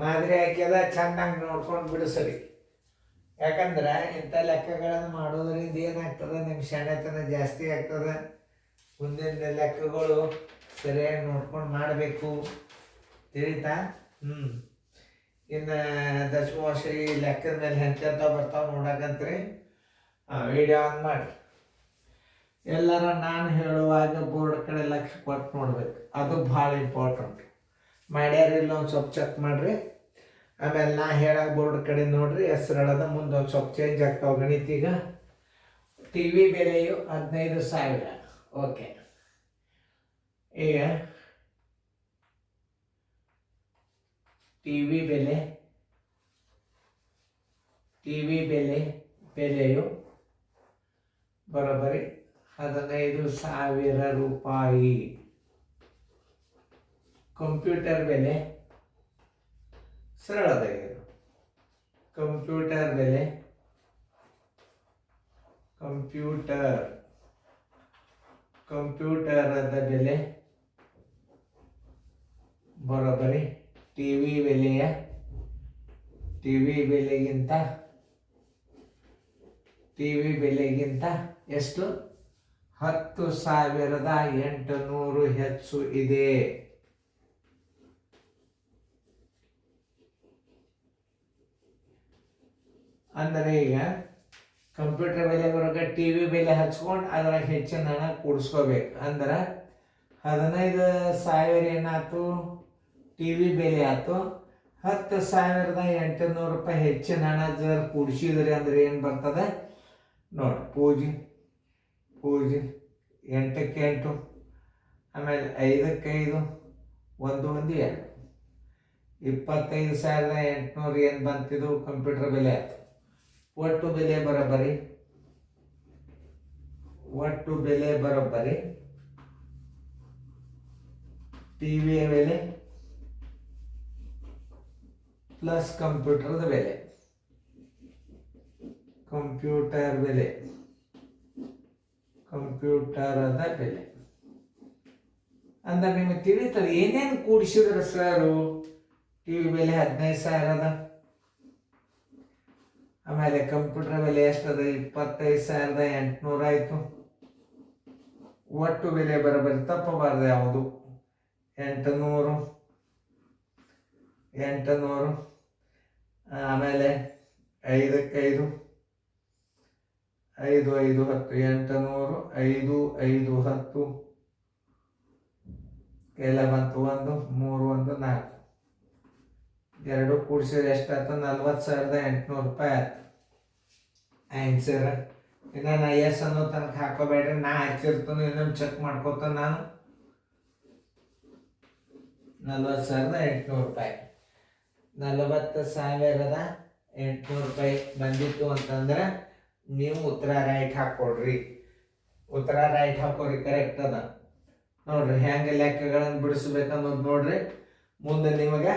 ಮಾದರಿ ಹಾಕ್ಯದ ಚೆನ್ನಾಗಿ ನೋಡ್ಕೊಂಡು ಬಿಡಿಸ್ರಿ. ಯಾಕಂದ್ರೆ ಇಂಥ ಲೆಕ್ಕಗಳನ್ನು ಮಾಡೋದ್ರಿಂದ ಏನಾಗ್ತದೆ, ನಿಮ್ಮ ಶಾಣೆತನ ಜಾಸ್ತಿ ಆಗ್ತದೆ. ಮುಂದಿನ ಲೆಕ್ಕಗಳು ಸರಿಯಾಗಿ ನೋಡ್ಕೊಂಡು ಮಾಡಬೇಕು. ತಿಳಿತಾ? ಇನ್ನು ದಶಮಾಂಶ ಈ ಲೆಕ್ಕದ ಮೇಲೆ ಹೆಂತ ಬರ್ತಾವೆ ನೋಡಕಂತ್ರಿ. ವಿಡಿಯೋ ಆನ್ ಮಾಡಿ. ಎಲ್ಲರೂ ನಾನು ಹೇಳುವಾಗ ಬೋರ್ಡ್ ಕಡೆ ಲಕ್ಷ್ಯ ಕೊಟ್ಟು ನೋಡ್ಬೇಕು, ಅದು ಭಾಳ ಇಂಪಾರ್ಟೆಂಟ್. ಮಾಡ್ಯಾರಿಲ್ಲ ಒಂದು ಸ್ವಲ್ಪ ಚೆಕ್ ಮಾಡಿರಿ. ಆಮೇಲೆ ನಾ ಹೇಳೋ ಬೋರ್ಡ್ ಕಡೆ ನೋಡ್ರಿ, ಹೆಸರಳದ ಮುಂದೆ ಒಂದು ಸ್ವಲ್ಪ ಚೇಂಜ್ ಆಗ್ತಾವೆ ಗಣಿತ. ಈಗ ಟಿ ವಿ ಬೆಲೆಯು 15,000. ಓಕೆ, ಈಗ ಟಿ ವಿ ಬೆಲೆಯು ಬರೋಬ್ಬರಿ 15,000 ರೂಪಾಯಿ. ಕಂಪ್ಯೂಟರ್ ಬೆಲೆ ಸರಳದಾಗಿರು. ಕಂಪ್ಯೂಟರದ ಬೆಲೆ ಬರೋಬ್ಬರಿ ಟಿ ವಿ ಬೆಲೆಗಿಂತ ಎಷ್ಟು? 10,800 ಹೆಚ್ಚು ಇದೆ. ಅಂದರೆ ಈಗ ಕಂಪ್ಯೂಟರ್ ಬೆಲೆ ಬರೋಕೆ ಟಿ ವಿ ಬೆಲೆ ಹಚ್ಕೊಂಡು ಅದ್ರಾಗ ಹೆಚ್ಚಿನ ಹಣ ಕೂಡಿಸ್ಕೋಬೇಕು. ಅಂದ್ರೆ 15,000 ಏನಾಯ್ತು? ಟಿ ವಿ ಬೆಲೆ ಆಯ್ತು. 10,800 ರೂಪಾಯಿ ಹೆಚ್ಚಿನ ಹಣ ಜರ ಕೂಡಿಸಿದ್ರಿ ಅಂದ್ರೆ ಏನು ಬರ್ತದೆ ನೋಡಿ. ಪೂಜೆ 8ಕ್ಕೆ 8, ಆಮೇಲೆ 5ಕ್ಕೆ 5, 1 1 2, 25,800 ಏನು ಬಂತಿದ್ದು ಕಂಪ್ಯೂಟರ್ ಬೆಲೆ ಆಯ್ತು. ಒಟ್ಟು ಬೆಲೆ ಬರೋಬ್ಬರಿ ಟಿ ವಿ ಬೆಲೆ ಪ್ಲಸ್ ಕಂಪ್ಯೂಟರದ ಬೆಲೆ ಅಂದ್ರೆ ನಿಮಗೆ ತಿಳಿತದೆ ಏನೇನು ಕೂಡಿಸಿದ್ರೆ ಸರು. ಟಿ ವಿ ಬೆಲೆ 15,000 ಅದ. ಆಮೇಲೆ ಕಂಪ್ಯೂಟರ್ ಬೆಲೆ ಎಷ್ಟದ? 25,800 ಆಯಿತು. ಒಟ್ಟು ಬೆಲೆ ಬರೋಬ್ಬರಿ ತಪ್ಪಬಾರ್ದು ಯಾವುದು? 800. ಆಮೇಲೆ 5ಕ್ಕೆ 5, 5 5 10, 800. 5 5 10 ಎಲ್ಲ ಬಂತು. 1 3 1 4, ಎರಡು ಕೂಡಿಸಿದ್ರೆ ಎಷ್ಟಾಯ್ತು? 40,800 ರೂಪಾಯಿ ಆಯ್ತು. ಆನ್ಸರ್ ಇನ್ನು ನಾ ಎಸ್ ಅನ್ನೋ ತನಕ ಹಾಕೋಬೇಡ್ರಿ, ನಾ ಹಚ್ಚಿರ್ತಾನೆ ಇನ್ನೊಂದು ಚೆಕ್ ಮಾಡ್ಕೋತಾನೆ ನಾನು. 40,800 ರೂಪಾಯಿ. 40,800 ರೂಪಾಯಿ ಬಂದಿತ್ತು ಅಂತಂದ್ರೆ ನೀವು ಉತ್ತರ ರೈಟ್ ಹಾಕ್ಕೊಡ್ರಿ. ಕರೆಕ್ಟ್ ಅದ ನೋಡ್ರಿ. ಹೆಂಗೆ ಲೆಕ್ಕಗಳನ್ನು ಬಿಡಿಸ್ಬೇಕನ್ನೋದು ನೋಡ್ರಿ. ಮುಂದೆ ನಿಮಗೆ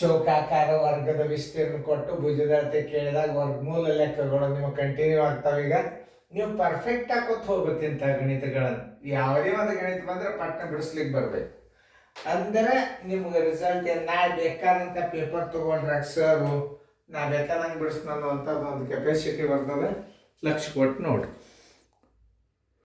ಚೌಕಾಕಾರ ವರ್ಗದ ವಿಸ್ತೀರ್ಣ ಕೊಟ್ಟು ಭುಜದಳತೆ ಕೇಳಿದಾಗ ವರ್ಗಮೂಲ ಲೆಕ್ಕಗಳು ನಿಮಗೆ ಕಂಟಿನ್ಯೂ ಆಗ್ತಾವೆ. ಈಗ ನೀವು ಪರ್ಫೆಕ್ಟ್ ಹಾಕೋತ್ ಹೋಗ್ಬೇಕು ಇಂಥ ಗಣಿತಗಳನ್ನು. ಯಾವುದೇ ಒಂದು ಗಣಿತ ಬಂದ್ರೆ ಪಟ್ನ ಬಿಡಿಸ್ಲಿಕ್ಕೆ ಬರ್ಬೇಕು. ಅಂದರೆ ನಿಮ್ಗೆ ರಿಸಲ್ಟ್ ನಾ ಬೇಕಾದಂಥ ಪೇಪರ್ ತೊಗೊಂಡ್ರಾಗ ಸರು ನಾ ಬೇಕಾದಂಗೆ ಬಿಡಿಸ್ತಾನೋ ಅಂತ ಒಂದು ಕೆಪಾಸಿಟಿ ಬರ್ತದೆ. ಲಕ್ಷ್ಯ ಕೊಟ್ಟು ನೋಡ್ರಿ.